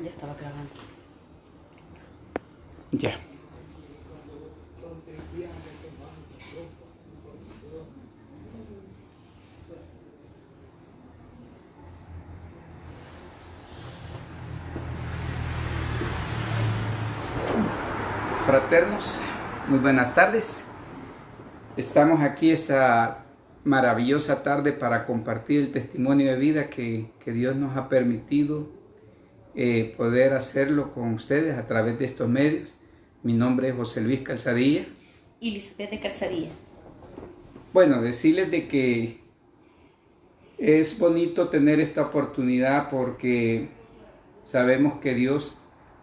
Ya estaba grabando. Ya. Fraternos, muy buenas tardes. Estamos aquí esta maravillosa tarde para compartir el testimonio de vida que Dios nos ha permitido poder hacerlo con ustedes a través de estos medios. Mi nombre es José Luis Calzadilla. Y Lisbeth de Calzadilla. Bueno, decirles de que es bonito tener esta oportunidad porque sabemos que Dios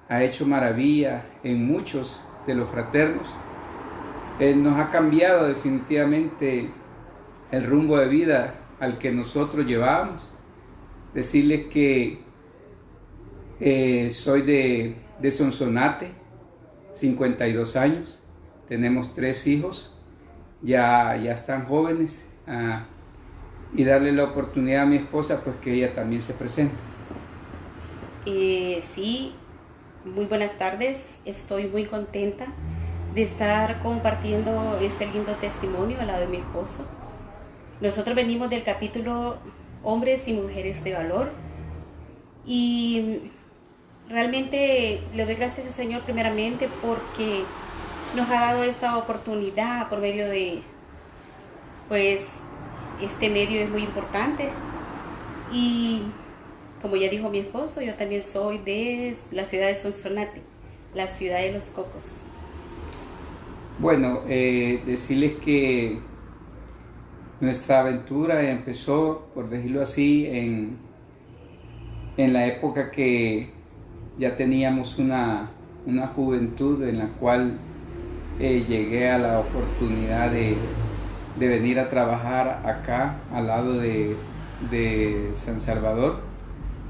ha hecho maravilla en muchos de los fraternos. Él nos ha cambiado definitivamente el rumbo de vida al que nosotros llevábamos. Decirles que soy de Sonsonate, 52 años, tenemos 3 hijos, ya están jóvenes, y darle la oportunidad a mi esposa pues que ella también se presente. Sí, muy buenas tardes, estoy muy contenta de estar compartiendo este lindo testimonio al lado de mi esposo. Nosotros venimos del capítulo Hombres y Mujeres de Valor y realmente le doy gracias al Señor primeramente porque nos ha dado esta oportunidad por medio de, pues, este medio es muy importante. Y como ya dijo mi esposo, yo también soy de la ciudad de Sonsonate, la ciudad de los cocos. Bueno, decirles que nuestra aventura empezó, por decirlo así, en la época que ya teníamos una juventud en la cual llegué a la oportunidad de venir a trabajar acá al lado de San Salvador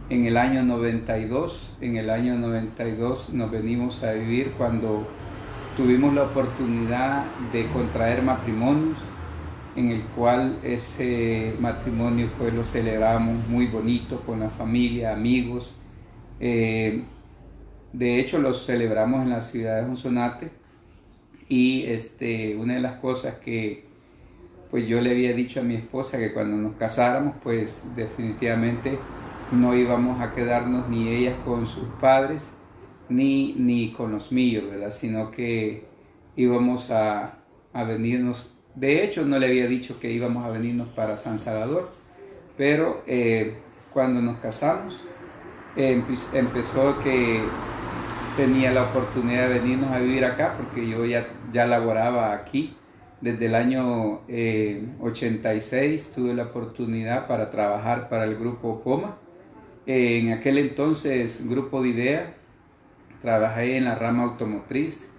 en el año 92. En el año 92 nos venimos a vivir cuando tuvimos la oportunidad de contraer matrimonios, en el cual ese matrimonio pues lo celebramos muy bonito con la familia, amigos. De hecho los celebramos en la ciudad de Sonsonate y una de las cosas que pues yo le había dicho a mi esposa que cuando nos casáramos pues definitivamente no íbamos a quedarnos ni ellas con sus padres ni con los míos, ¿verdad? Sino que íbamos a venirnos. De hecho no le había dicho que íbamos a venirnos para San Salvador, pero cuando nos casamos empezó que tenía la oportunidad de venirnos a vivir acá porque yo ya laboraba aquí. Desde el año 86 tuve la oportunidad para trabajar para el grupo POMA. En aquel entonces, Grupo de Idea, trabajé en la rama automotriz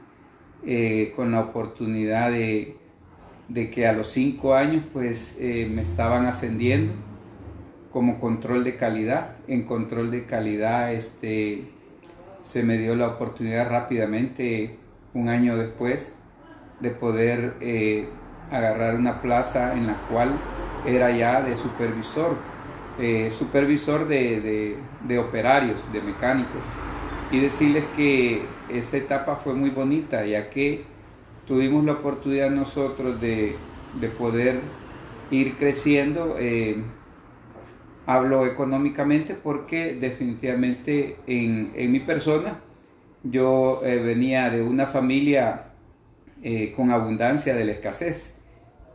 con la oportunidad de que a los 5 años pues me estaban ascendiendo como control de calidad. En control de calidad se me dio la oportunidad rápidamente, un año después, de poder agarrar una plaza en la cual era ya de supervisor, supervisor de operarios, de mecánicos. Y decirles que esa etapa fue muy bonita, ya que tuvimos la oportunidad nosotros de poder ir creciendo. Hablo económicamente porque definitivamente en mi persona yo venía de una familia con abundancia de la escasez,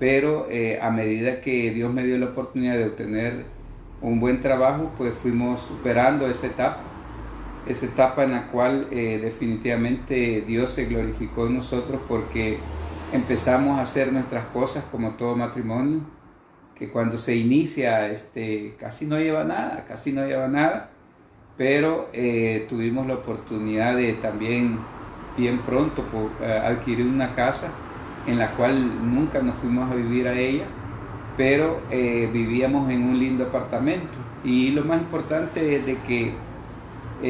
pero a medida que Dios me dio la oportunidad de obtener un buen trabajo, pues fuimos superando esa etapa en la cual definitivamente Dios se glorificó en nosotros porque empezamos a hacer nuestras cosas como todo matrimonio, que cuando se inicia casi no lleva nada, pero tuvimos la oportunidad de también bien pronto adquirir una casa en la cual nunca nos fuimos a vivir a ella, pero vivíamos en un lindo apartamento. Y lo más importante es de que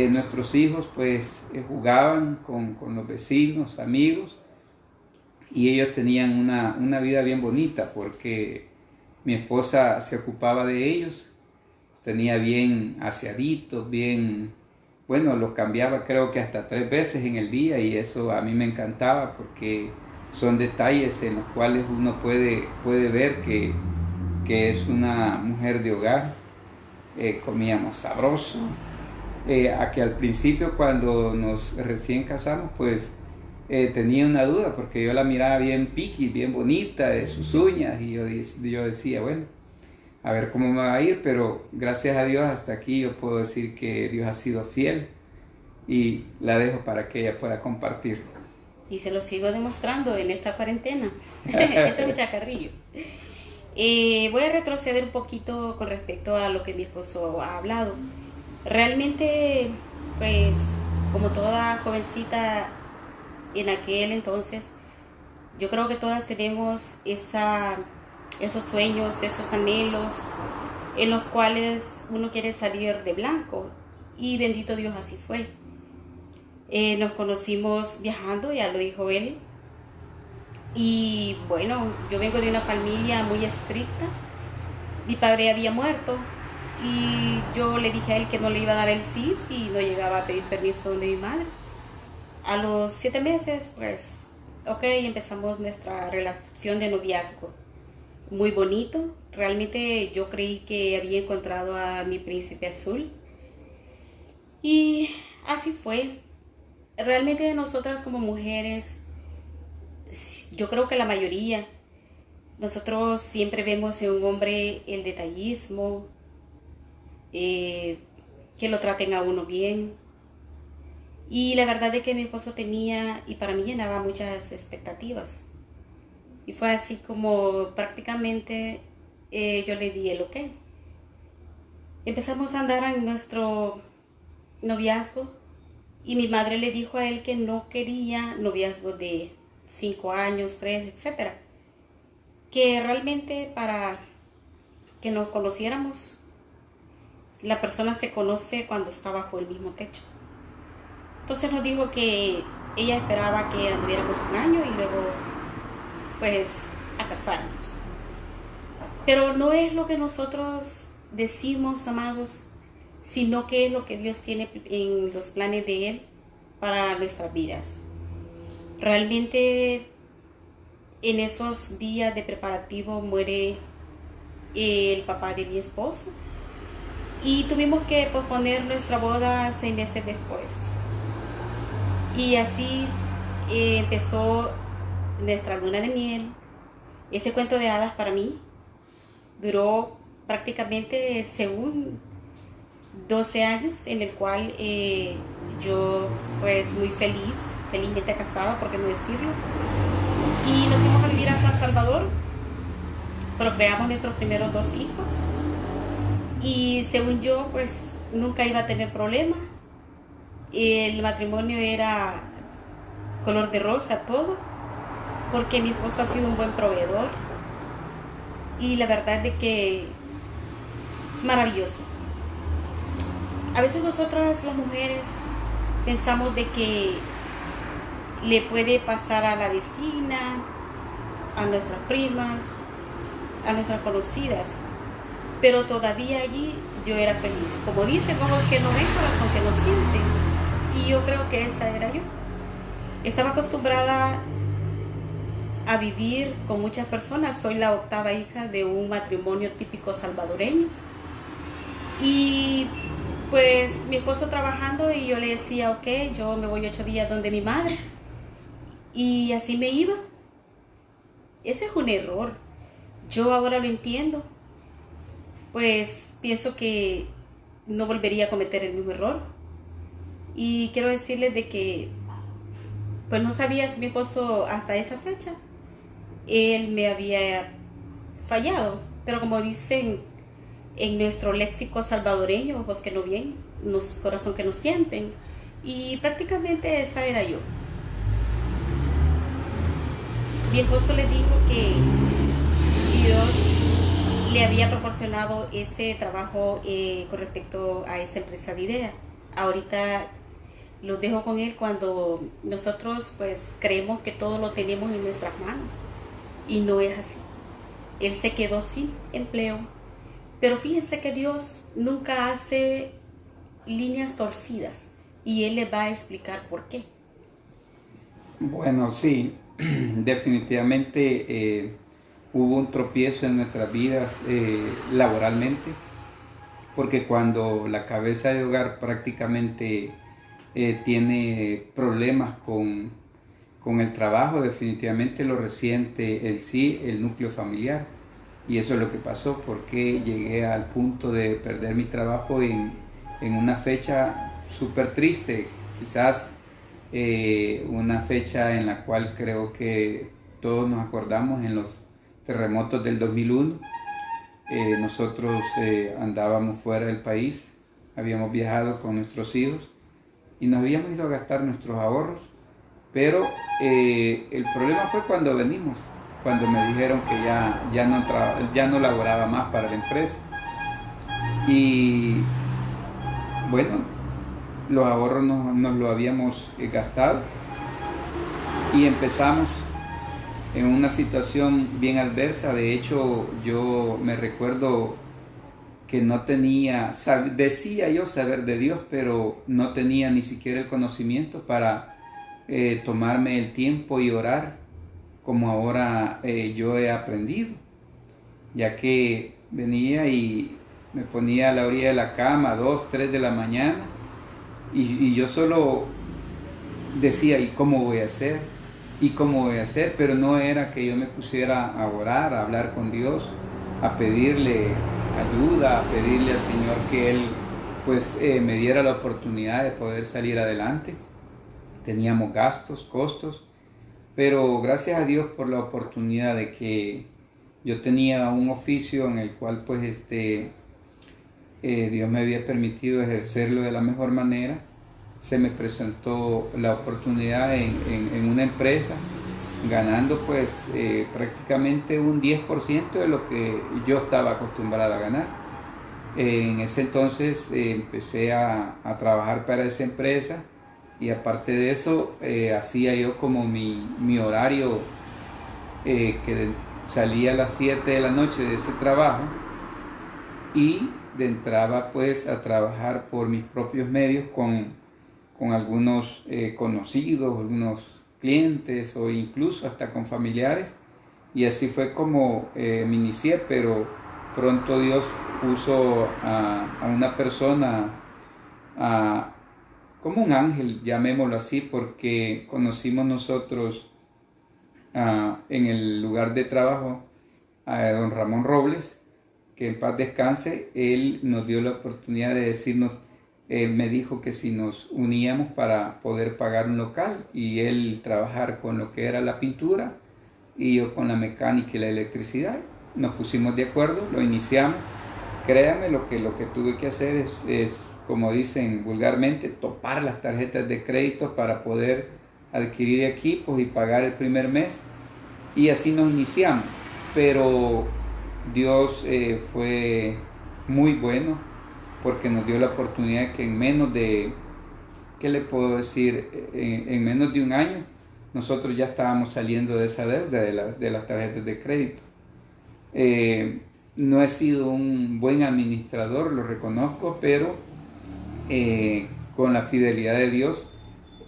nuestros hijos pues jugaban con los vecinos, amigos, y ellos tenían una vida bien bonita porque mi esposa se ocupaba de ellos, los tenía bien aseaditos, bien, bueno, los cambiaba creo que hasta 3 veces en el día y eso a mí me encantaba porque son detalles en los cuales uno puede ver que es una mujer de hogar. Comíamos sabroso, a que al principio cuando nos recién casamos pues tenía una duda porque yo la miraba bien piqui, bien bonita de sus uñas y yo decía, bueno, a ver cómo me va a ir, pero gracias a Dios hasta aquí yo puedo decir que Dios ha sido fiel y la dejo para que ella pueda compartir. Y se lo sigo demostrando en esta cuarentena. Este es un chacarrillo. Voy a retroceder un poquito con respecto a lo que mi esposo ha hablado. Realmente, pues, como toda jovencita en aquel entonces, yo creo que todas tenemos esos sueños, esos anhelos en los cuales uno quiere salir de blanco. Y bendito Dios, así fue. Nos conocimos viajando, ya lo dijo él. Y bueno, yo vengo de una familia muy estricta. Mi padre había muerto y yo le dije a él que no le iba a dar el sí si no llegaba a pedir permiso de mi madre. A los 7 meses, pues, ok, empezamos nuestra relación de noviazgo. Muy bonito. Realmente yo creí que había encontrado a mi príncipe azul. Y así fue. Realmente nosotras como mujeres, yo creo que la mayoría, nosotros siempre vemos en un hombre el detallismo, que lo traten a uno bien. Y la verdad es que mi esposo tenía, y para mí llenaba muchas expectativas. Y fue así como prácticamente yo le di el ok. Empezamos a andar en nuestro noviazgo y mi madre le dijo a él que no quería noviazgo de 5 años, 3, etcétera. Que realmente para que nos conociéramos, la persona se conoce cuando está bajo el mismo techo. Entonces nos dijo que ella esperaba que anduviéramos 1 año y luego pues a casarnos. Pero no es lo que nosotros decimos, amados, sino que es lo que Dios tiene en los planes de Él para nuestras vidas. Realmente en esos días de preparativo muere el papá de mi esposo y tuvimos que posponer nuestra boda 6 meses después. Y así empezó nuestra luna de miel. Ese cuento de hadas para mí duró prácticamente según 12 años, en el cual yo pues muy felizmente casada, por qué no decirlo, y nos fuimos a vivir a San Salvador, procreamos nuestros primeros 2 hijos y según yo pues nunca iba a tener problema. El matrimonio era color de rosa todo, porque mi esposo ha sido un buen proveedor y la verdad de que maravilloso. A veces nosotras las mujeres pensamos de que le puede pasar a la vecina, a nuestras primas, a nuestras conocidas, pero todavía allí yo era feliz. Como dicen, ojos que no ven, corazón que no sienten. Y yo creo que esa era yo. Estaba acostumbrada a vivir con muchas personas. Soy la 8ª hija de un matrimonio típico salvadoreño. Y pues mi esposo trabajando y yo le decía, ok, yo me voy 8 días donde mi madre. Y así me iba. Ese es un error. Yo ahora lo entiendo. Pues pienso que no volvería a cometer el mismo error. Y quiero decirles de que pues no sabía si mi esposo hasta esa fecha él me había fallado, pero como dicen en nuestro léxico salvadoreño, ojos que no ven, corazón que no sienten, y prácticamente esa era yo. Mi esposo le dijo que Dios le había proporcionado ese trabajo con respecto a esa empresa de idea. Ahorita los dejo con él cuando nosotros pues creemos que todo lo tenemos en nuestras manos y no es así. él se quedó sin empleo. Pero fíjense que Dios nunca hace líneas torcidas y Él les va a explicar por qué. Bueno, sí, definitivamente hubo un tropiezo en nuestras vidas laboralmente, porque cuando la cabeza de hogar prácticamente tiene problemas con el trabajo, definitivamente lo resiente en sí el núcleo familiar. Y eso es lo que pasó, porque llegué al punto de perder mi trabajo en una fecha súper triste, quizás una fecha en la cual creo que todos nos acordamos en los terremotos del 2001. Nosotros andábamos fuera del país, habíamos viajado con nuestros hijos y nos habíamos ido a gastar nuestros ahorros, pero el problema fue cuando venimos, cuando me dijeron que ya no laboraba más para la empresa. Y bueno, los ahorros nos lo habíamos gastado y empezamos en una situación bien adversa. De hecho, yo me recuerdo que no tenía, decía yo saber de Dios, pero no tenía ni siquiera el conocimiento para tomarme el tiempo y orar como ahora yo he aprendido, ya que venía y me ponía a la orilla de la cama 2, 3 de la mañana y yo solo decía, ¿y cómo voy a hacer? ¿Y cómo voy a hacer? Pero no era que yo me pusiera a orar, a hablar con Dios, a pedirle ayuda, a pedirle al Señor que Él pues me diera la oportunidad de poder salir adelante. Teníamos gastos, costos, pero gracias a Dios por la oportunidad de que yo tenía un oficio en el cual pues Dios me había permitido ejercerlo de la mejor manera. Se me presentó la oportunidad en una empresa, ganando pues prácticamente un 10% de lo que yo estaba acostumbrado a ganar. En ese entonces empecé a trabajar para esa empresa y aparte de eso hacía yo como mi horario que salía a las 7 de la noche de ese trabajo y entraba pues a trabajar por mis propios medios con algunos conocidos, algunos clientes o incluso hasta con familiares, y así fue como me inicié. Pero pronto Dios puso a una persona como un ángel, llamémoslo así, porque conocimos nosotros en el lugar de trabajo a don Ramón Robles, que en paz descanse. Él nos dio la oportunidad de decirnos, me dijo que si nos uníamos para poder pagar un local y él trabajar con lo que era la pintura y yo con la mecánica y la electricidad. Nos pusimos de acuerdo, lo iniciamos. Créanme, lo que tuve que hacer es, como dicen vulgarmente, topar las tarjetas de crédito para poder adquirir equipos y pagar el primer mes, y así nos iniciamos. Pero Dios fue muy bueno, porque nos dio la oportunidad que en menos de, ¿qué le puedo decir? En menos de un año nosotros ya estábamos saliendo de esa deuda de las tarjetas de crédito. No he sido un buen administrador, lo reconozco, pero con la fidelidad de Dios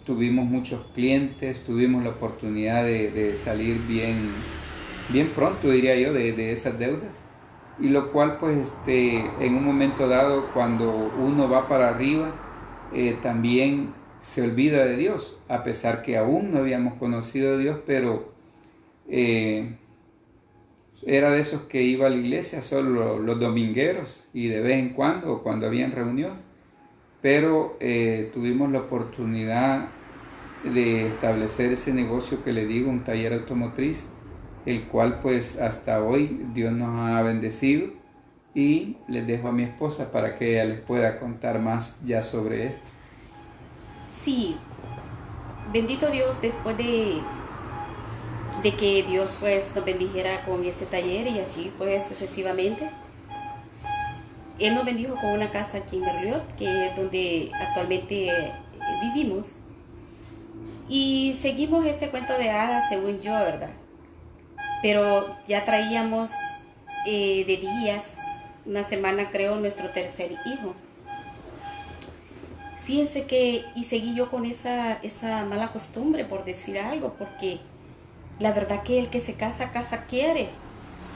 tuvimos muchos clientes, tuvimos la oportunidad de salir bien pronto, diría yo, de esas deudas. Y lo cual pues en un momento dado, cuando uno va para arriba, también se olvida de Dios, a pesar que aún no habíamos conocido a Dios, pero era de esos que iba a la iglesia solo los domingueros y de vez en cuando habían reunión. Pero tuvimos la oportunidad de establecer ese negocio que le digo, un taller automotriz, el cual pues hasta hoy Dios nos ha bendecido, y les dejo a mi esposa para que ella les pueda contar más ya sobre esto. Sí, bendito Dios, después de que Dios pues nos bendijera con este taller y así pues sucesivamente, Él nos bendijo con una casa aquí en Berlioz, que es donde actualmente vivimos, y seguimos ese cuento de hadas según yo, ¿verdad? Pero ya traíamos de días, una semana creo, nuestro tercer hijo. Fíjense que, y seguí yo con esa mala costumbre, por decir algo, porque la verdad que el que se casa, casa quiere.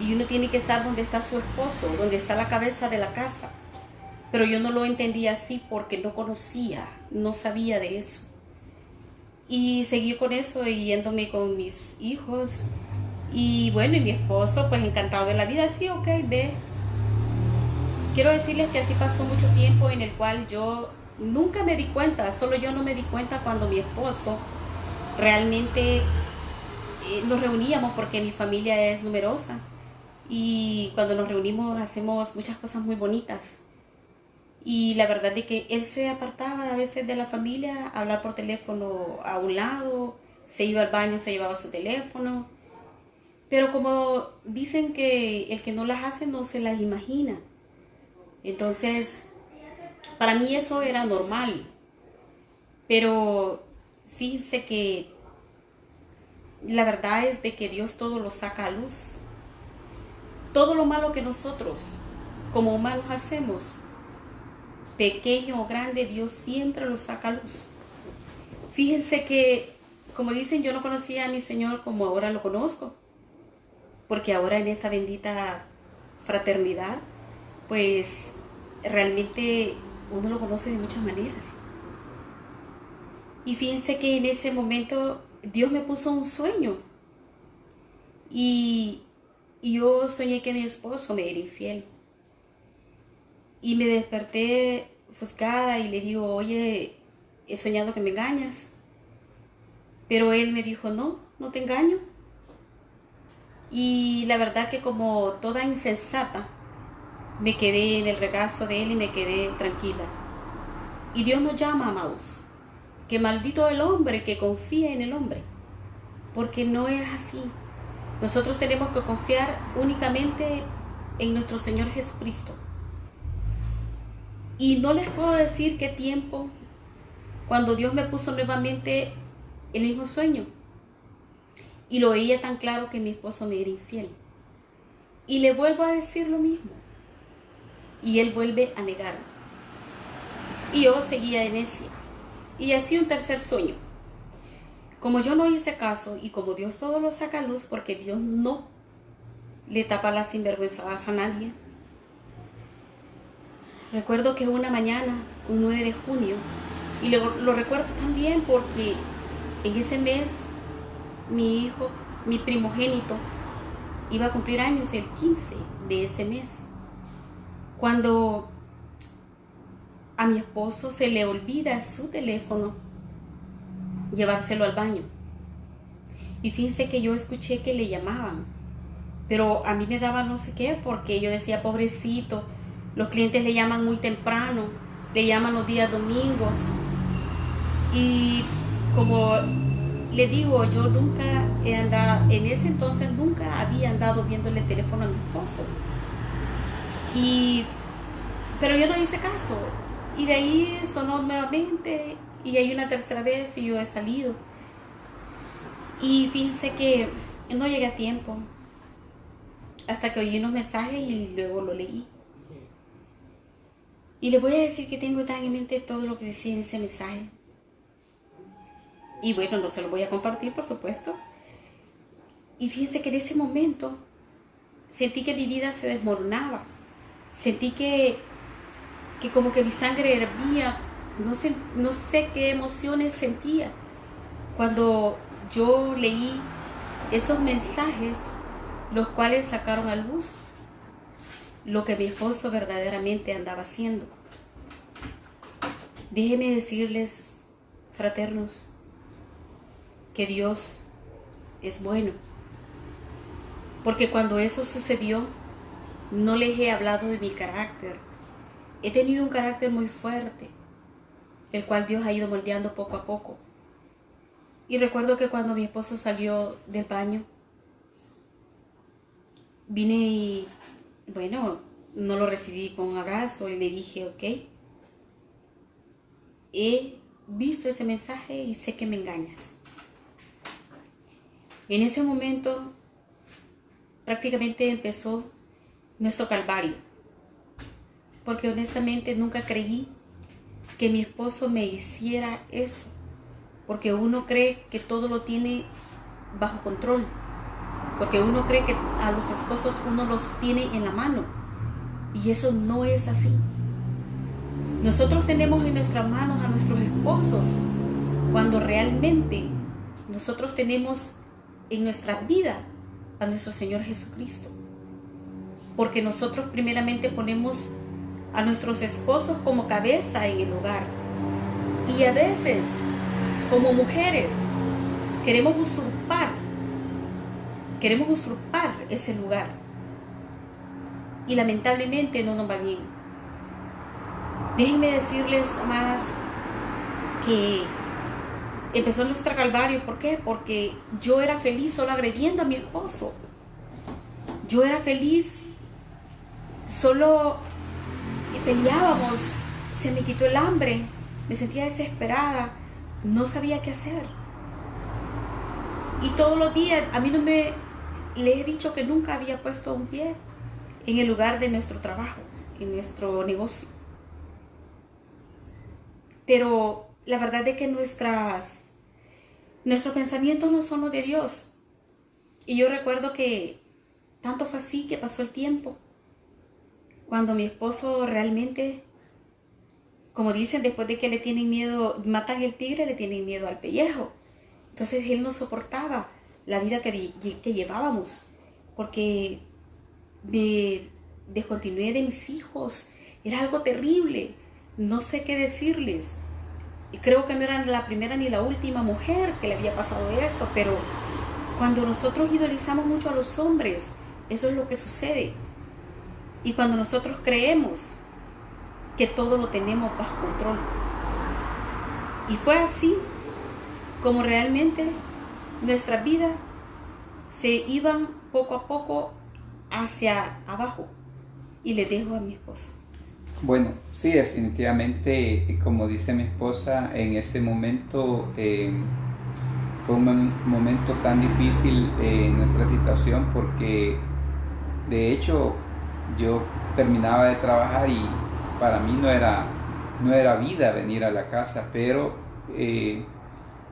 Y uno tiene que estar donde está su esposo, donde está la cabeza de la casa. Pero yo no lo entendía así porque no conocía, no sabía de eso. Y seguí con eso, yéndome con mis hijos. Y bueno, y mi esposo, pues encantado de la vida, sí, ok, ve. Quiero decirles que así pasó mucho tiempo en el cual yo nunca me di cuenta, solo yo no me di cuenta cuando mi esposo realmente nos reuníamos, porque mi familia es numerosa. Y cuando nos reunimos hacemos muchas cosas muy bonitas. Y la verdad es que él se apartaba a veces de la familia, a hablar por teléfono a un lado, se iba al baño, se llevaba su teléfono. Pero como dicen que el que no las hace no se las imagina. Entonces, para mí eso era normal. Pero fíjense que la verdad es de que Dios todo lo saca a luz. Todo lo malo que nosotros como humanos hacemos, pequeño o grande, Dios siempre lo saca a luz. Fíjense que, como dicen, yo no conocía a mi Señor como ahora lo conozco, porque ahora en esta bendita fraternidad, pues realmente uno lo conoce de muchas maneras. Y fíjense que en ese momento Dios me puso un sueño y yo soñé que mi esposo me era infiel. Y me desperté ofuscada y le digo, oye, he soñado que me engañas. Pero él me dijo, no, no te engaño. Y la verdad que como toda insensata, me quedé en el regazo de él y me quedé tranquila. Y Dios nos llama, amados, que maldito el hombre que confía en el hombre, porque no es así. Nosotros tenemos que confiar únicamente en nuestro Señor Jesucristo. Y no les puedo decir qué tiempo, cuando Dios me puso nuevamente el mismo sueño. Y lo veía tan claro que mi esposo me era infiel. Y le vuelvo a decir lo mismo. Y él vuelve a negar. Y yo seguía de necia. Y así un tercer sueño. Como yo no hice caso y como Dios todo lo saca a luz, porque Dios no le tapa las sinvergüenzadas a nadie. Recuerdo que una mañana, un 9 de junio, y lo recuerdo también porque en ese mes mi hijo, mi primogénito, iba a cumplir años el 15 de ese mes. Cuando a mi esposo se le olvida su teléfono, llevárselo al baño. Y fíjense que yo escuché que le llamaban, pero a mí me daba no sé qué, porque yo decía, pobrecito, los clientes le llaman muy temprano, le llaman los días domingos. Y como le digo, yo nunca he andado, en ese entonces nunca había andado viéndole el teléfono a mi esposo. Pero yo no hice caso. Y de ahí sonó nuevamente, y hay una tercera vez y yo he salido. Y fíjense que no llegué a tiempo, hasta que oí unos mensajes y luego lo leí. Y les voy a decir que tengo tan en mente todo lo que decía en ese mensaje. Y bueno, no se lo voy a compartir, por supuesto. Y fíjense que en ese momento sentí que mi vida se desmoronaba. Sentí que como que mi sangre hervía. No sé qué emociones sentía cuando yo leí esos mensajes, los cuales sacaron a luz lo que mi esposo verdaderamente andaba haciendo. Déjenme decirles, fraternos, que Dios es bueno. Porque cuando eso sucedió, no les he hablado de mi carácter. He tenido un carácter muy fuerte, el cual Dios ha ido moldeando poco a poco. Y recuerdo que cuando mi esposo salió del baño, vine y, bueno, no lo recibí con un abrazo y le dije, ok, he visto ese mensaje y sé que me engañas. En ese momento prácticamente empezó nuestro calvario, porque honestamente nunca creí que mi esposo me hiciera eso, porque uno cree que todo lo tiene bajo control, porque uno cree que a los esposos uno los tiene en la mano, y eso no es así. Nosotros tenemos en nuestras manos a nuestros esposos cuando realmente nosotros tenemos en nuestra vida a nuestro Señor Jesucristo, porque nosotros primeramente ponemos a nuestros esposos como cabeza en el hogar, y a veces como mujeres queremos usurpar ese lugar, y lamentablemente no nos va bien. Déjenme decirles, amadas, que empezó nuestro calvario. ¿Por qué? Porque yo era feliz solo agrediendo a mi esposo. Yo era feliz solo peleábamos, se me quitó el hambre, me sentía desesperada, no sabía qué hacer. Y todos los días, le he dicho que nunca había puesto un pie en el lugar de nuestro trabajo, en nuestro negocio. Pero la verdad es que nuestros pensamientos no son los de Dios. Y yo recuerdo que tanto fue así que pasó el tiempo, cuando mi esposo realmente, como dicen, después de que le tienen miedo, matan el tigre, le tienen miedo al pellejo. Entonces él no soportaba la vida que llevábamos, porque me descontinué de mis hijos. Era algo terrible, no sé qué decirles. Y creo que no era la primera ni la última mujer que le había pasado eso, pero cuando nosotros idolizamos mucho a los hombres, eso es lo que sucede. Y cuando nosotros creemos que todo lo tenemos bajo control. Y fue así como realmente nuestras vidas se iban poco a poco hacia abajo. Y le dejo a mi esposo. Bueno, sí, definitivamente, como dice mi esposa, en ese momento fue un momento tan difícil en nuestra situación, porque de hecho yo terminaba de trabajar y para mí no era vida venir a la casa, pero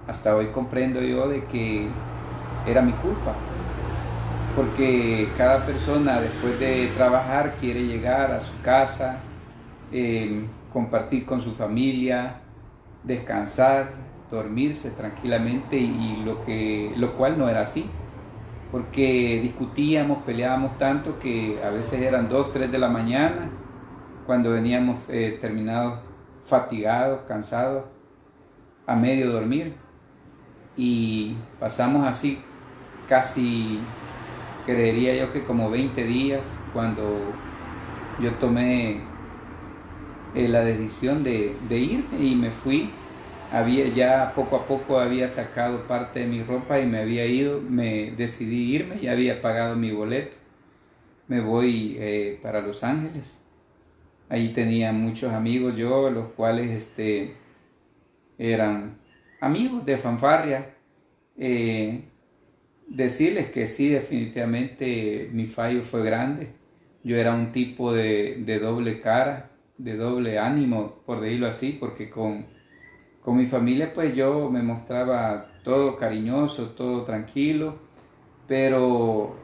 hasta hoy comprendo yo de que era mi culpa, porque cada persona después de trabajar quiere llegar a su casa, compartir con su familia, descansar, dormirse tranquilamente, y lo cual no era así, porque discutíamos, peleábamos tanto que a veces eran 2, 3 de la mañana cuando veníamos terminados, fatigados, cansados, a medio dormir, y pasamos así casi, creería yo que como 20 días, cuando yo tomé la decisión de irme y me fui. Ya poco a poco había sacado parte de mi ropa y me había ido, me decidí irme, ya había pagado mi boleto. Me voy para Los Ángeles. Ahí tenía muchos amigos yo, los cuales eran amigos de fanfarria. Decirles que sí, definitivamente mi fallo fue grande. Yo era un tipo de doble cara, de doble ánimo, por decirlo así, porque con mi familia pues yo me mostraba todo cariñoso, todo tranquilo, pero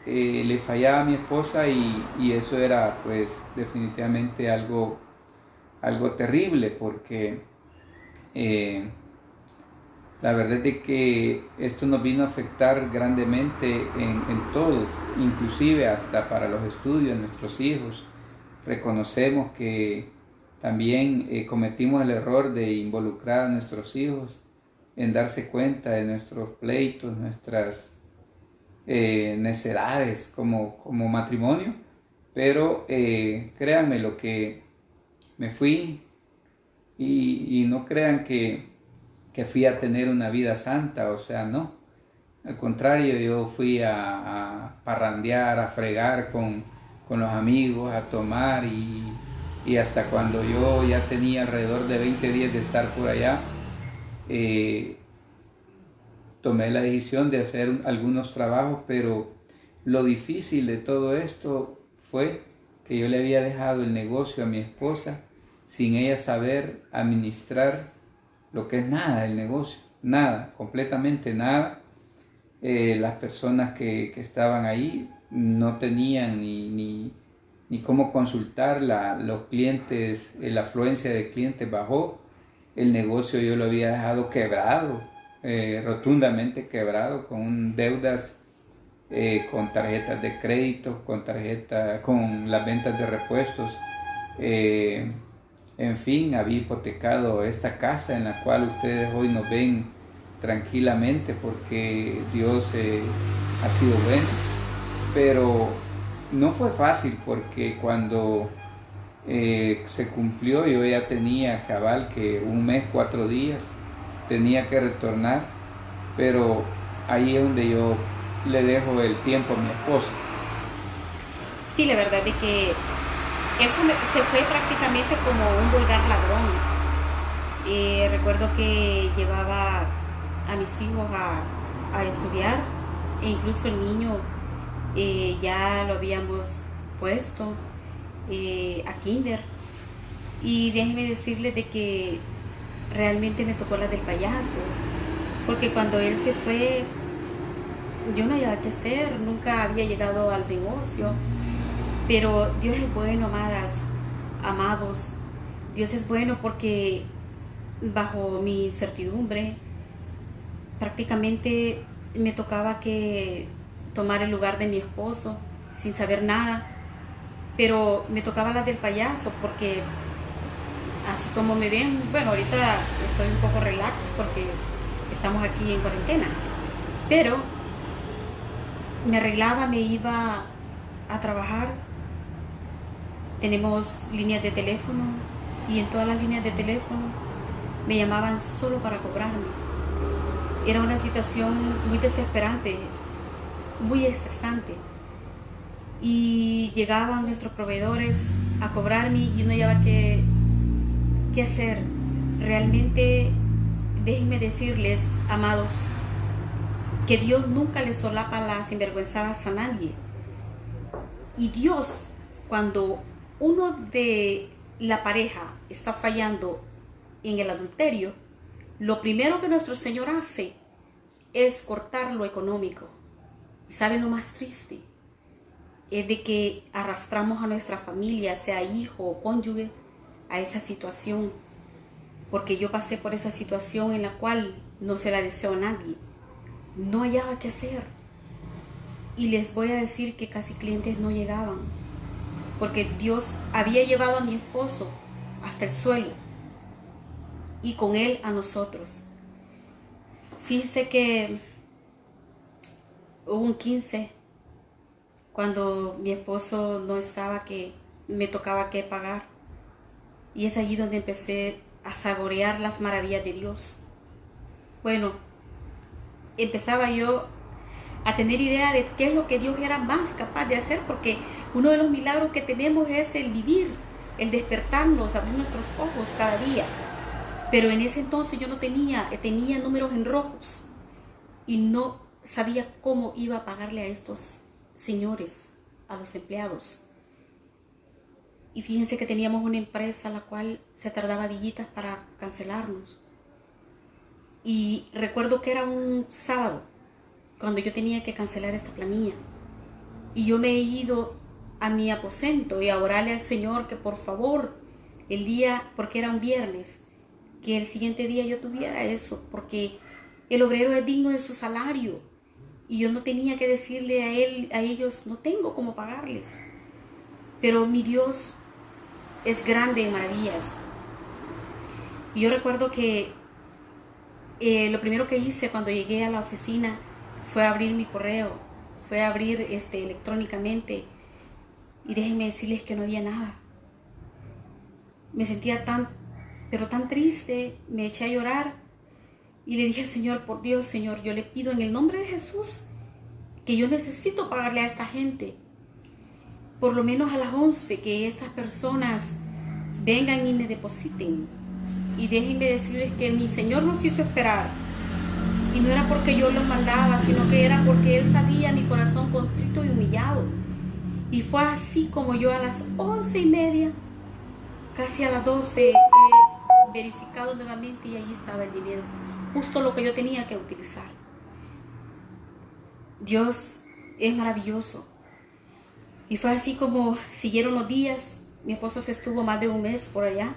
le fallaba a mi esposa, y eso era pues definitivamente algo terrible, porque la verdad es que esto nos vino a afectar grandemente en todos, inclusive hasta para los estudios de nuestros hijos. Reconocemos que también cometimos el error de involucrar a nuestros hijos en darse cuenta de nuestros pleitos, nuestras necedades como matrimonio, pero créanme lo que me fui, y no crean que fui a tener una vida santa, o sea, no. Al contrario, yo fui a parrandear, a fregar con los amigos, a tomar, y hasta cuando yo ya tenía alrededor de 20 días de estar por allá, tomé la decisión de hacer algunos trabajos, pero lo difícil de todo esto fue que yo le había dejado el negocio a mi esposa sin ella saber administrar lo que es nada el negocio, nada, completamente nada. Las personas que estaban ahí no tenían ni cómo consultar, los clientes, la afluencia de clientes bajó, el negocio yo lo había dejado quebrado, rotundamente quebrado, con deudas, con tarjetas de crédito, con las ventas de repuestos, en fin, había hipotecado esta casa en la cual ustedes hoy nos ven tranquilamente porque Dios ha sido bueno, pero no fue fácil porque cuando se cumplió, yo ya tenía cabal que 1 mes, 4 días, tenía que retornar, pero ahí es donde yo le dejo el tiempo a mi esposa. Sí, la verdad es que eso se fue prácticamente como un vulgar ladrón. Recuerdo que llevaba a mis hijos a estudiar, e incluso el niño ya lo habíamos puesto a kinder, y déjenme decirles de que realmente me tocó la del payaso, porque cuando él se fue yo no había qué hacer, nunca había llegado al negocio, pero Dios es bueno, amados, Dios es bueno porque bajo mi incertidumbre prácticamente me tocaba que tomar el lugar de mi esposo sin saber nada, pero me tocaba la del payaso porque así como me ven, bueno, ahorita estoy un poco relax porque estamos aquí en cuarentena, pero me arreglaba, me iba a trabajar, tenemos líneas de teléfono y en todas las líneas de teléfono me llamaban solo para cobrarme. Era una situación muy desesperante, muy estresante, y llegaban nuestros proveedores a cobrarme y no había qué hacer. Realmente, déjenme decirles, amados, que Dios nunca le solapa las sinvergüenzadas a nadie. Y Dios, cuando uno de la pareja está fallando en el adulterio, lo primero que nuestro Señor hace es cortar lo económico. ¿Y saben lo más triste? Es de que arrastramos a nuestra familia, sea hijo o cónyuge, a esa situación. Porque yo pasé por esa situación en la cual no se la deseo a nadie. No hallaba qué hacer, y les voy a decir que casi clientes no llegaban porque Dios había llevado a mi esposo hasta el suelo y con él a nosotros. Fíjense que hubo un 15 cuando mi esposo no estaba, que me tocaba que pagar, y es allí donde empecé a saborear las maravillas de Dios. Bueno, empezaba yo a tener idea de qué es lo que Dios era más capaz de hacer, porque uno de los milagros que tenemos es el vivir, el despertarnos, abrir nuestros ojos cada día. Pero en ese entonces yo no tenía números en rojos y no sabía cómo iba a pagarle a estos señores, a los empleados. Y fíjense que teníamos una empresa la cual se tardaba días para cancelarnos. Y recuerdo que era un sábado cuando yo tenía que cancelar esta planilla. Y yo me he ido a mi aposento y a orarle al Señor que por favor, el día, porque era un viernes, que el siguiente día yo tuviera eso, porque el obrero es digno de su salario. Y yo no tenía que decirle a ellos, no tengo cómo pagarles. Pero mi Dios es grande en maravillas. Y yo recuerdo que lo primero que hice cuando llegué a la oficina fue abrir mi correo, fue abrir electrónicamente, y déjenme decirles que no había nada. Me sentía pero tan triste, me eché a llorar y le dije al Señor, por Dios, Señor, yo le pido en el nombre de Jesús que yo necesito pagarle a esta gente, por lo menos a las 11, que estas personas vengan y me depositen. Y déjenme decirles que mi Señor nos hizo esperar. Y no era porque yo los mandaba, sino que era porque Él sabía mi corazón contrito y humillado. Y fue así como yo a las 11:30, casi a las 12, he verificado nuevamente y ahí estaba el dinero. Justo lo que yo tenía que utilizar. Dios es maravilloso. Y fue así como siguieron los días. Mi esposo se estuvo más de un mes por allá.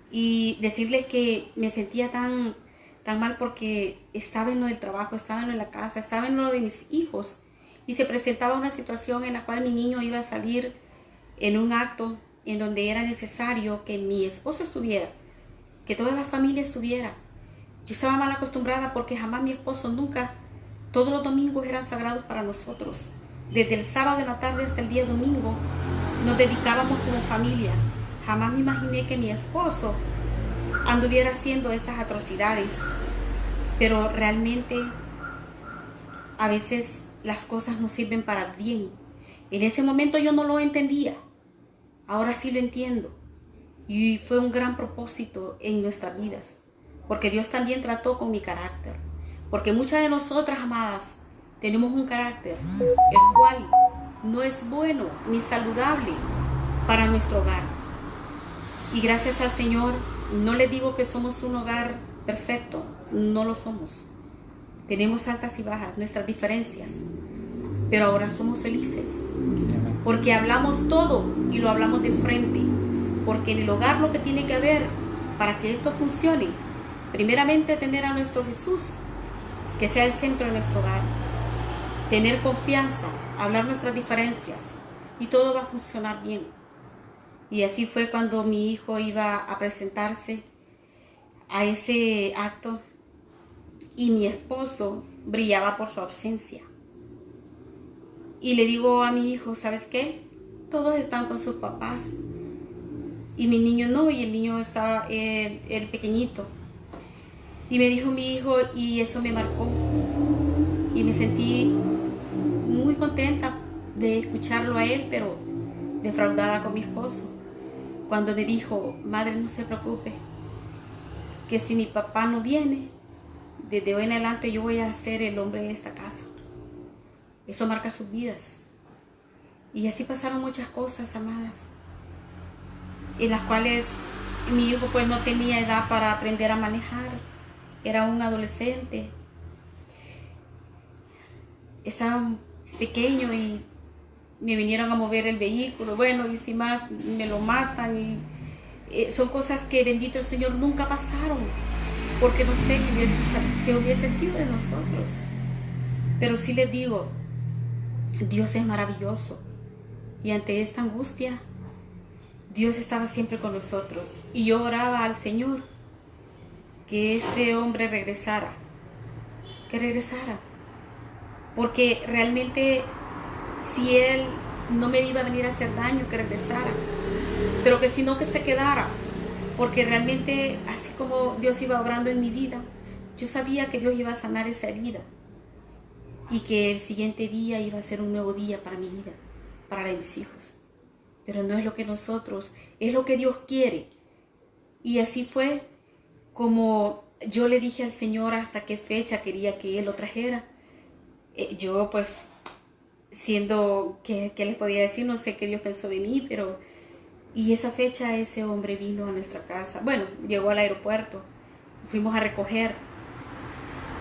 Y decirles que me sentía tan mal porque estaba en lo del trabajo, estaba en lo de la casa, estaba en lo de mis hijos. Y se presentaba una situación en la cual mi niño iba a salir en un acto en donde era necesario que mi esposo estuviera, que toda la familia estuviera. Yo estaba mal acostumbrada porque jamás mi esposo nunca, todos los domingos eran sagrados para nosotros. Desde el sábado de la tarde hasta el día domingo nos dedicábamos como familia. Jamás me imaginé que mi esposo anduviera haciendo esas atrocidades. Pero realmente a veces las cosas no sirven para bien. En ese momento yo no lo entendía. Ahora sí lo entiendo. Y fue un gran propósito en nuestras vidas. Porque Dios también trató con mi carácter. Porque muchas de nosotras, amadas, tenemos un carácter el cual no es bueno ni saludable para nuestro hogar. Y gracias al Señor, no les digo que somos un hogar perfecto, no lo somos. Tenemos altas y bajas, nuestras diferencias, pero ahora somos felices. Porque hablamos todo y lo hablamos de frente. Porque en el hogar lo que tiene que haber para que esto funcione, primeramente tener a nuestro Jesús, que sea el centro de nuestro hogar. Tener confianza, hablar nuestras diferencias y todo va a funcionar bien. Y así fue cuando mi hijo iba a presentarse a ese acto y mi esposo brillaba por su ausencia. Y le digo a mi hijo, ¿sabes qué? Todos están con sus papás y mi niño no, y el niño estaba el pequeñito. Y me dijo mi hijo, y eso me marcó y me sentí muy contenta de escucharlo a él, pero defraudada con mi esposo, cuando me dijo, madre, no se preocupe, que si mi papá no viene, desde hoy en adelante yo voy a ser el hombre de esta casa. Eso marca sus vidas. Y así pasaron muchas cosas, amadas, en las cuales mi hijo pues no tenía edad para aprender a manejar, era un adolescente, estaba pequeño y me vinieron a mover el vehículo, bueno, y si más me lo matan, y son cosas que bendito el Señor nunca pasaron, porque no sé qué hubiese sido de nosotros. Pero sí les digo, Dios es maravilloso, y ante esta angustia Dios estaba siempre con nosotros, y yo oraba al Señor que este hombre regresara, porque realmente si él no me iba a venir a hacer daño, que regresara, pero que si no, que se quedara, porque realmente así como Dios iba obrando en mi vida, yo sabía que Dios iba a sanar esa herida y que el siguiente día iba a ser un nuevo día para mi vida, para la de mis hijos. Pero no es lo que nosotros, es lo que Dios quiere. Y así fue como yo le dije al Señor hasta qué fecha quería que Él lo trajera. Yo pues, siendo, ¿qué les podía decir? No sé qué Dios pensó de mí, pero... Y esa fecha ese hombre vino a nuestra casa. Bueno, llegó al aeropuerto, fuimos a recoger.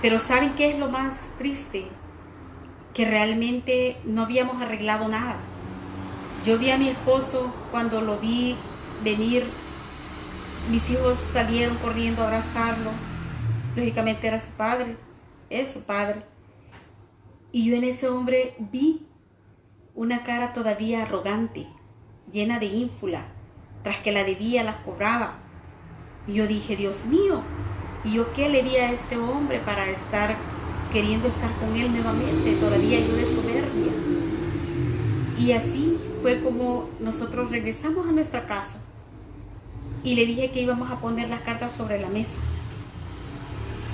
Pero ¿saben qué es lo más triste? Que realmente no habíamos arreglado nada. Yo vi a mi esposo cuando lo vi venir. Mis hijos salieron corriendo a abrazarlo. Lógicamente era su padre, es su padre. Y yo en ese hombre vi una cara todavía arrogante, llena de ínfula, tras que la debía las cobraba. Y yo dije, Dios mío, ¿y yo qué le di a este hombre para estar queriendo estar con él nuevamente? Todavía yo de soberbia. Y así fue como nosotros regresamos a nuestra casa y le dije que íbamos a poner las cartas sobre la mesa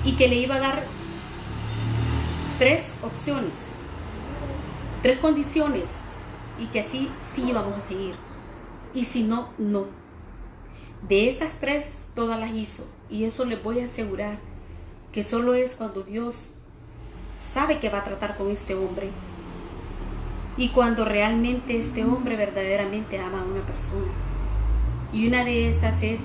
y que le iba a dar 3 opciones, 3 condiciones, y que así sí íbamos a seguir, y si no, no. De esas 3 todas las hizo, y eso les voy a asegurar que solo es cuando Dios sabe que va a tratar con este hombre y cuando realmente este hombre verdaderamente ama a una persona. Y una de esas es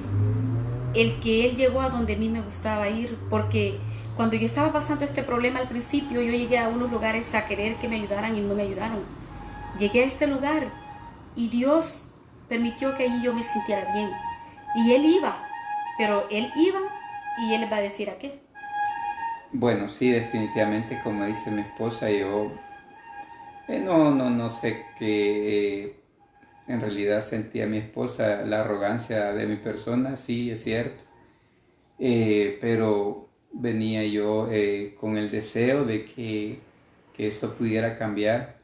el que él llegó a donde a mí me gustaba ir, porque cuando yo estaba pasando este problema al principio, yo llegué a unos lugares a querer que me ayudaran y no me ayudaron. Llegué a este lugar y Dios permitió que allí yo me sintiera bien. Y él iba, pero él iba y él va a decir a qué. Bueno, sí, definitivamente, como dice mi esposa, yo no sé qué en realidad sentía mi esposa, la arrogancia de mi persona, sí, es cierto. Pero venía yo con el deseo de que esto pudiera cambiar.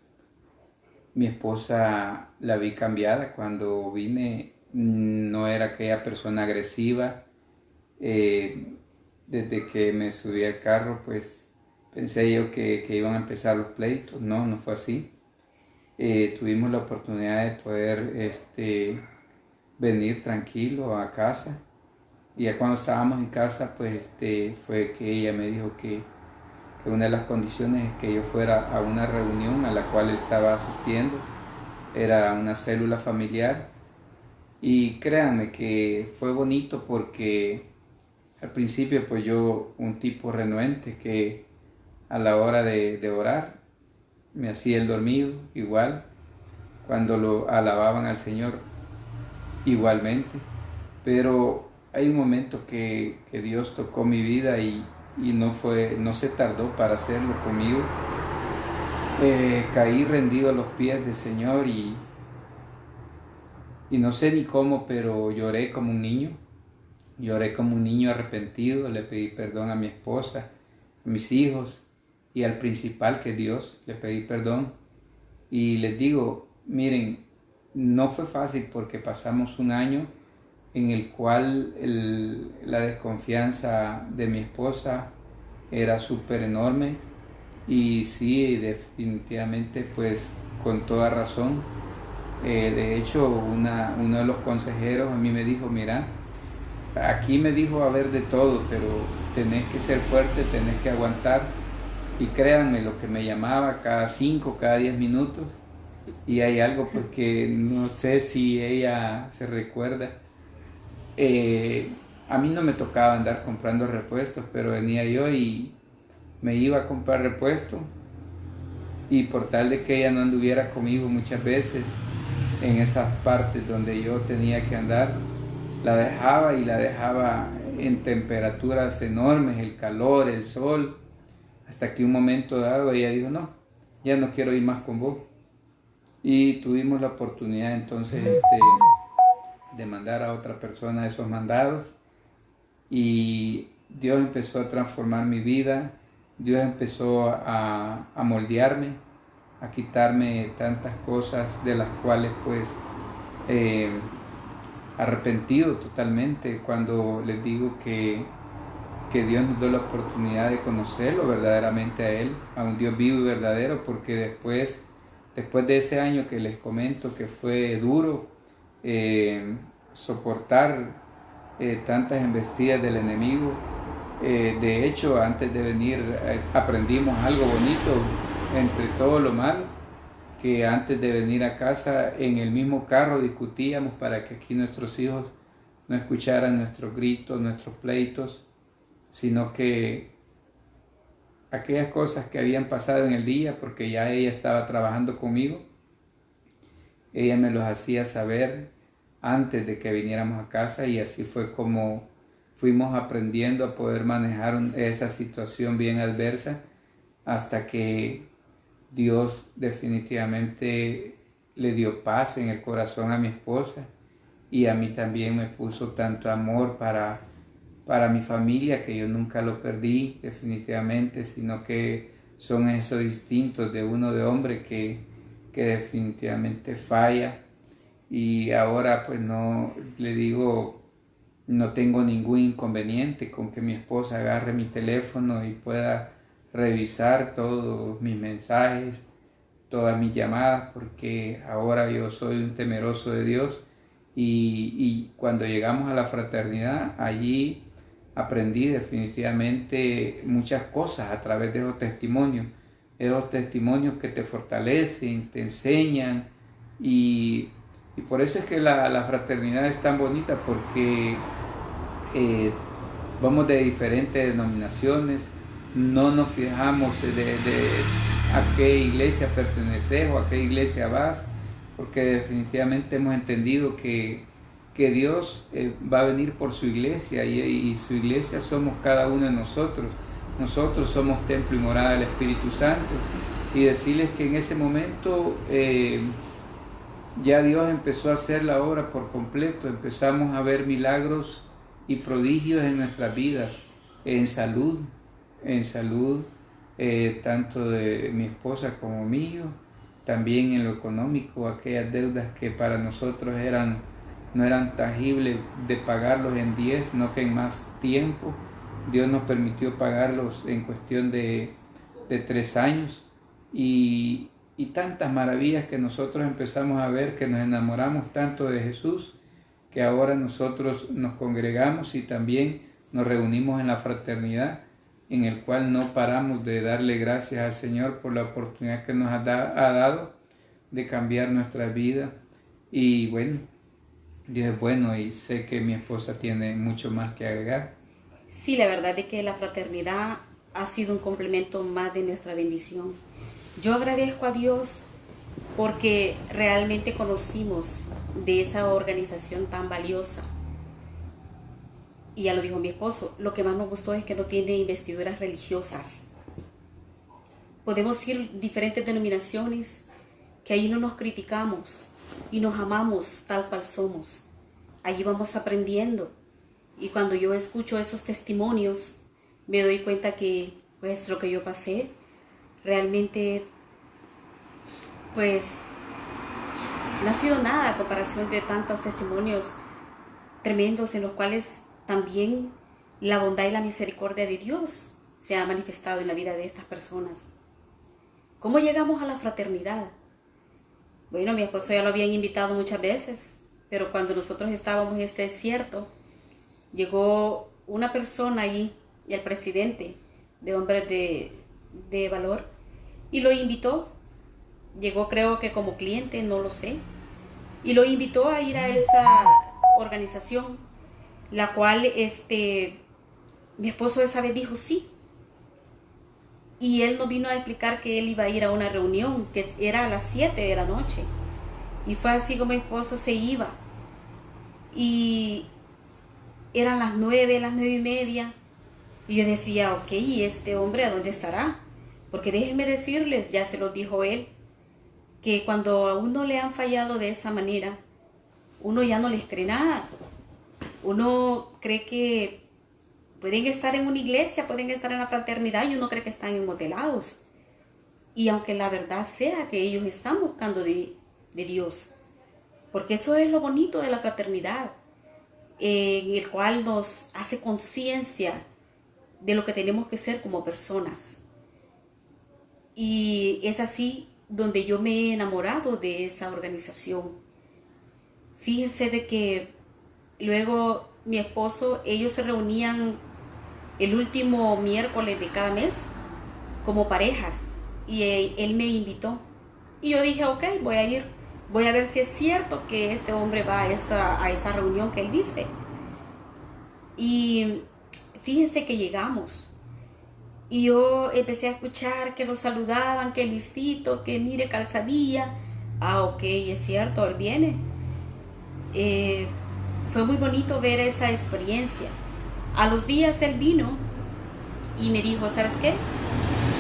Mi esposa la vi cambiada cuando vine, no era aquella persona agresiva. Desde que me subí al carro, pues pensé yo que iban a empezar los pleitos. No, no fue así. Tuvimos la oportunidad de poder venir tranquilo a casa. Y ya cuando estábamos en casa, pues fue que ella me dijo que una de las condiciones es que yo fuera a una reunión a la cual él estaba asistiendo. Era una célula familiar. Y créanme que fue bonito porque al principio pues yo, un tipo renuente que a la hora de orar me hacía el dormido igual. Cuando lo alababan al Señor igualmente. Pero hay un momento que Dios tocó mi vida y no se tardó para hacerlo conmigo. Caí rendido a los pies del Señor y no sé ni cómo, pero lloré como un niño. Lloré como un niño arrepentido, le pedí perdón a mi esposa, a mis hijos y al principal, que es Dios, le pedí perdón. Y les digo, miren, no fue fácil porque pasamos un año en el cual la desconfianza de mi esposa era súper enorme y sí, definitivamente pues con toda razón. De hecho, uno de los consejeros a mí me dijo, mira, aquí me dijo haber de todo, pero tenés que ser fuerte, tenés que aguantar. Y créanme, lo que me llamaba cada 5, cada 10 minutos, y hay algo pues que no sé si ella se recuerda. A mí no me tocaba andar comprando repuestos, pero venía yo y me iba a comprar repuesto, y por tal de que ella no anduviera conmigo muchas veces en esas partes donde yo tenía que andar, la dejaba en temperaturas enormes, el calor, el sol, hasta que un momento dado ella dijo, no, ya no quiero ir más con vos. Y tuvimos la oportunidad entonces de mandar a otra persona esos mandados, y Dios empezó a transformar mi vida. Dios empezó a moldearme, a quitarme tantas cosas de las cuales pues arrepentido totalmente, cuando les digo que Dios nos dio la oportunidad de conocerlo verdaderamente a Él, a un Dios vivo y verdadero, porque después de ese año que les comento que fue duro, soportar tantas embestidas del enemigo. De hecho, antes de venir aprendimos algo bonito entre todo lo malo, que antes de venir a casa en el mismo carro discutíamos para que aquí nuestros hijos no escucharan nuestros gritos, nuestros pleitos, sino que aquellas cosas que habían pasado en el día, porque ya ella estaba trabajando conmigo, ella me los hacía saber antes de que viniéramos a casa, y así fue como fuimos aprendiendo a poder manejar esa situación bien adversa, hasta que Dios definitivamente le dio paz en el corazón a mi esposa, y a mí también me puso tanto amor para mi familia, que yo nunca lo perdí definitivamente, sino que son esos instintos de uno de hombre que definitivamente falla. Y ahora pues no, le digo, no tengo ningún inconveniente con que mi esposa agarre mi teléfono y pueda revisar todos mis mensajes, todas mis llamadas, porque ahora yo soy un temeroso de Dios. Y cuando llegamos a la fraternidad, allí aprendí definitivamente muchas cosas a través de esos testimonios, esos testimonios que te fortalecen, te enseñan, y por eso es que la fraternidad es tan bonita, porque vamos de diferentes denominaciones, no nos fijamos de a qué iglesia perteneces o a qué iglesia vas, porque definitivamente hemos entendido que Dios va a venir por su iglesia, y su iglesia somos cada uno de nosotros. Nosotros somos templo y morada del Espíritu Santo, y decirles que en ese momento ya Dios empezó a hacer la obra por completo. Empezamos a ver milagros y prodigios en nuestras vidas, en salud, tanto de mi esposa como mío, también en lo económico, aquellas deudas que para nosotros no eran tangibles de pagarlos en 10, no que en más tiempo. Dios nos permitió pagarlos en cuestión de 3 años, y tantas maravillas que nosotros empezamos a ver, que nos enamoramos tanto de Jesús, que ahora nosotros nos congregamos y también nos reunimos en la fraternidad, en el cual no paramos de darle gracias al Señor por la oportunidad que nos ha dado de cambiar nuestra vida. Y bueno, Dios es bueno, y sé que mi esposa tiene mucho más que agregar. Sí, la verdad es que la fraternidad ha sido un complemento más de nuestra bendición. Yo agradezco a Dios porque realmente conocimos de esa organización tan valiosa. Y ya lo dijo mi esposo, lo que más nos gustó es que no tiene investiduras religiosas. Podemos ir diferentes denominaciones, que ahí no nos criticamos y nos amamos tal cual somos. Allí vamos aprendiendo. Y cuando yo escucho esos testimonios, me doy cuenta que pues lo que yo pasé realmente pues no ha sido nada a comparación de tantos testimonios tremendos en los cuales también la bondad y la misericordia de Dios se ha manifestado en la vida de estas personas. ¿Cómo llegamos a la fraternidad? Bueno, mi esposo ya lo habían invitado muchas veces, pero cuando nosotros estábamos en este desierto, llegó una persona allí, el presidente de Hombres de Valor, y lo invitó. Llegó, creo que como cliente, no lo sé, y lo invitó a ir a esa organización, la cual mi esposo esa vez dijo sí, y él nos vino a explicar que él iba a ir a una reunión que era a las 7 de la noche, y fue así como mi esposo se iba, y eran las 9, las 9:30, y yo decía, ok, ¿y este hombre a dónde estará? Porque déjenme decirles, ya se lo dijo él, que cuando a uno le han fallado de esa manera, uno ya no les cree nada. Uno cree que pueden estar en una iglesia, pueden estar en la fraternidad, y uno cree que están enmodelados. Y aunque la verdad sea que ellos están buscando de Dios, porque eso es lo bonito de la fraternidad, en el cual nos hace conciencia de lo que tenemos que ser como personas. Y es así donde yo me he enamorado de esa organización. Fíjense de que luego mi esposo, ellos se reunían el último miércoles de cada mes como parejas, y él me invitó, y yo dije, ok, voy a ir, voy a ver si es cierto que este hombre va a esa reunión que él dice. Y fíjense que llegamos, y yo empecé a escuchar que lo saludaban, que Luisito, que mire Calzadilla. Ah, ok, es cierto, él viene. Fue muy bonito ver esa experiencia. A los días él vino y me dijo, ¿sabes qué?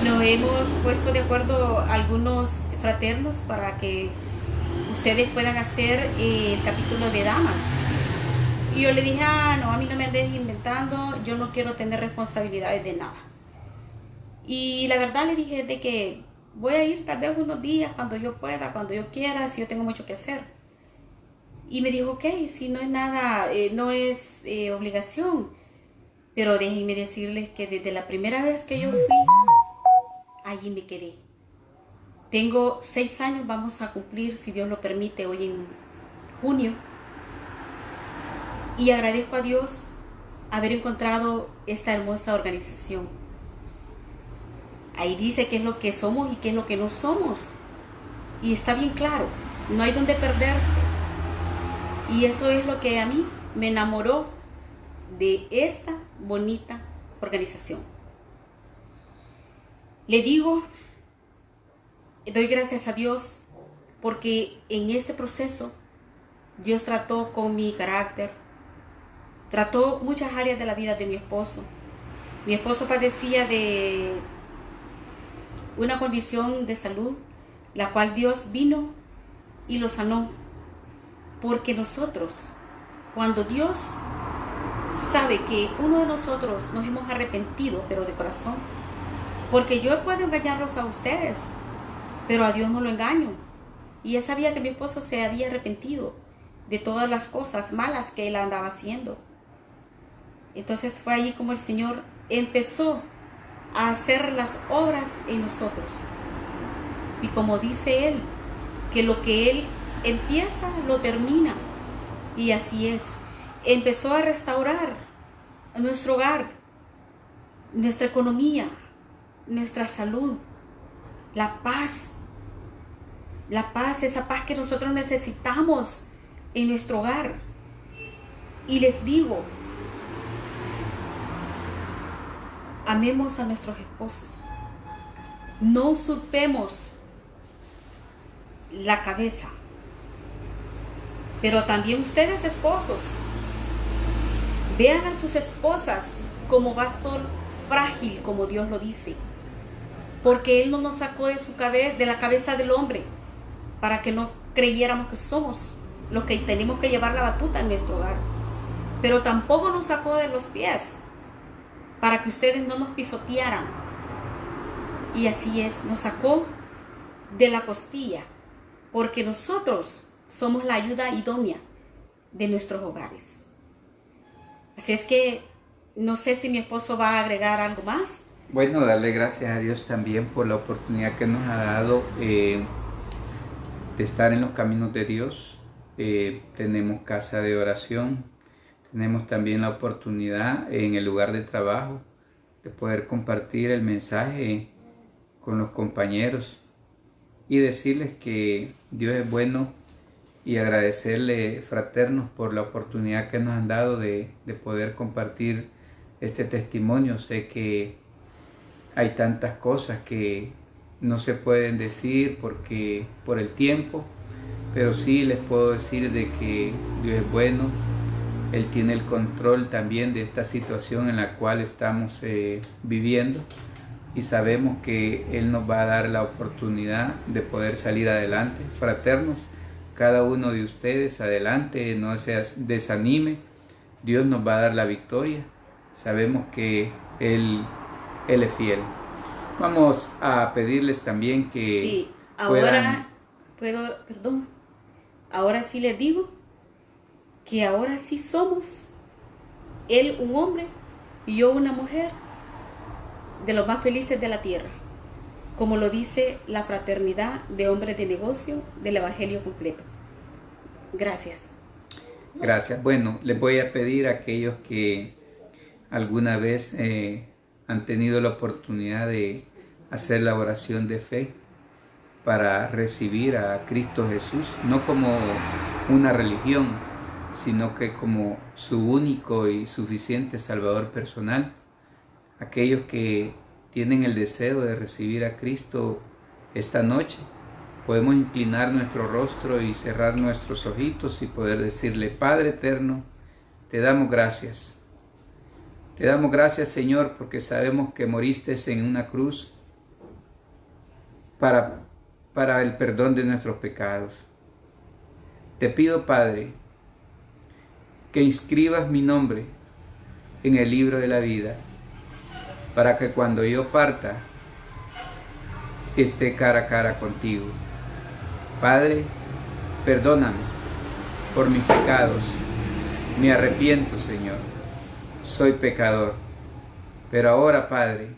Nos hemos puesto de acuerdo algunos fraternos para que ustedes puedan hacer el capítulo de damas. Y yo le dije, no, a mí no me andes inventando, yo no quiero tener responsabilidades de nada. Y la verdad le dije de que voy a ir tal vez unos días, cuando yo pueda, cuando yo quiera, si yo tengo mucho que hacer. Y me dijo, ok, si no es nada, no es obligación. Pero déjenme decirles que desde la primera vez que yo fui, allí me quedé. Tengo 6 años, vamos a cumplir, si Dios lo permite, hoy en junio. Y agradezco a Dios haber encontrado esta hermosa organización. Ahí dice qué es lo que somos y qué es lo que no somos. Y está bien claro, no hay donde perderse. Y eso es lo que a mí me enamoró de esta bonita organización. Le digo, doy gracias a Dios porque en este proceso Dios trató con mi carácter, trató muchas áreas de la vida de mi esposo. Mi esposo padecía de una condición de salud, la cual Dios vino y lo sanó. Porque nosotros, cuando Dios sabe que uno de nosotros nos hemos arrepentido, pero de corazón, porque yo puedo engañarlos a ustedes, pero a Dios no lo engaño. Y él sabía que mi esposo se había arrepentido de todas las cosas malas que él andaba haciendo. Entonces fue ahí como el Señor empezó a hacer las obras en nosotros. Y como dice Él, que lo que Él empieza, lo termina. Y así es. Empezó a restaurar nuestro hogar, nuestra economía, nuestra salud, la paz, esa paz que nosotros necesitamos en nuestro hogar. Y les digo, amemos a nuestros esposos, no usurpemos la cabeza, pero también ustedes esposos, vean a sus esposas como vaso frágil, como Dios lo dice, porque Él no nos sacó de su cabeza, de la cabeza del hombre, para que no creyéramos que somos los que tenemos que llevar la batuta en nuestro hogar, pero tampoco nos sacó de los pies para que ustedes no nos pisotearan. Y así es, nos sacó de la costilla, porque nosotros somos la ayuda idónea de nuestros hogares. Así es que no sé si mi esposo va a agregar algo más. Bueno, darle gracias a Dios también por la oportunidad que nos ha dado de estar en los caminos de Dios. Tenemos casa de oración, tenemos también la oportunidad en el lugar de trabajo de poder compartir el mensaje con los compañeros y decirles que Dios es bueno y agradecerle, fraternos, por la oportunidad que nos han dado de poder compartir este testimonio. Sé que hay tantas cosas que no se pueden decir por el tiempo, pero sí les puedo decir de que Dios es bueno. Él tiene el control también de esta situación en la cual estamos viviendo, y sabemos que Él nos va a dar la oportunidad de poder salir adelante. Fraternos, cada uno de ustedes adelante, no se desanime, Dios nos va a dar la victoria. Sabemos que Él es fiel. Vamos a pedirles también que sí, ahora ahora sí les digo que ahora sí somos, Él un hombre y yo una mujer, de los más felices de la tierra, como lo dice la fraternidad de hombres de negocio del Evangelio completo. Gracias. Gracias. Bueno, les voy a pedir a aquellos que alguna vez han tenido la oportunidad de hacer la oración de fe para recibir a Cristo Jesús, no como una religión, sino que como su único y suficiente Salvador personal. Aquellos que tienen el deseo de recibir a Cristo esta noche, podemos inclinar nuestro rostro y cerrar nuestros ojitos y poder decirle: Padre eterno, te damos gracias. Te damos gracias, Señor, porque sabemos que moriste en una cruz para el perdón de nuestros pecados. Te pido, Padre, que inscribas mi nombre en el libro de la vida, para que cuando yo parta, esté cara a cara contigo. Padre, perdóname por mis pecados. Me arrepiento, Señor. Soy pecador. Pero ahora, Padre,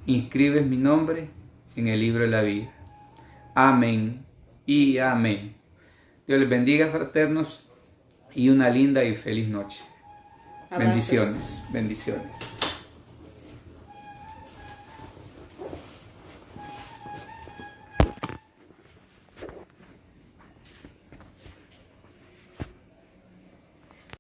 inscribes mi nombre en el libro de la vida. Amén y amén. Dios les bendiga, fraternos, y una linda y feliz noche. Abrazos. Bendiciones, bendiciones.